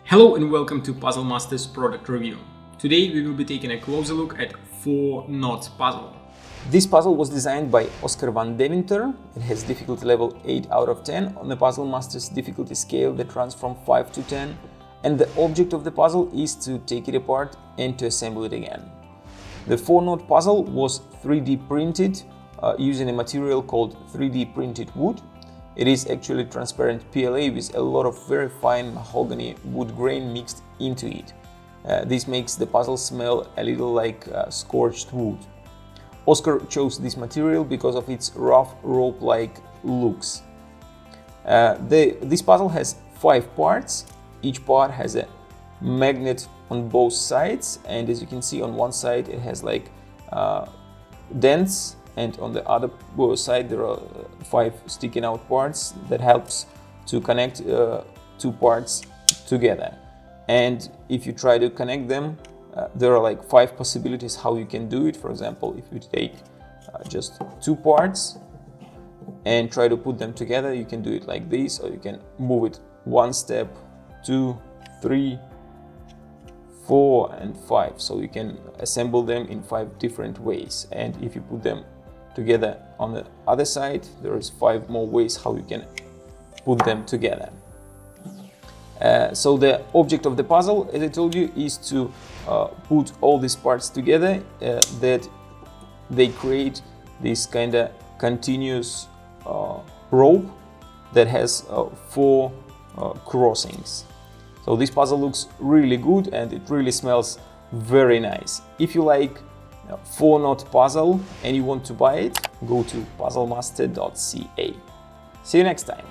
Hello and welcome to Puzzle Masters product review. Today we will be taking a closer look at 4-knot puzzle. This puzzle was designed by Oscar van Deventer. It has difficulty level 8 out of 10 on the Puzzle Masters difficulty scale that runs from 5 to 10, and the object of the puzzle is to take it apart and to assemble it again. The 4-knot puzzle was 3D printed using a material called 3D printed wood. It is actually transparent PLA with a lot of very fine mahogany wood grain mixed into it. This makes the puzzle smell a little like scorched wood. Oscar chose this material because of its rough rope-like looks. This puzzle has 5 parts. Each part has a magnet on both sides, and as you can see, on one side it has like dents, and on the other side there are 5 sticking out parts that helps to connect 2 parts together. And if you try to connect them, there are like 5 possibilities how you can do it. For example, if you take just 2 parts and try to put them together, you can do it like this, or you can move it 1 step, 2, 3, 4 and 5. So you can assemble them in 5 different ways, and if you put them together on the other side, there is 5 more ways how you can put them together. So the object of the puzzle, as I told you, is to put all these parts together, that they create this kind of continuous rope that has 4 crossings. So this puzzle looks really good and it really smells very nice. If you like 4-knot puzzle and you want to buy it, go to puzzlemaster.ca. See you next time.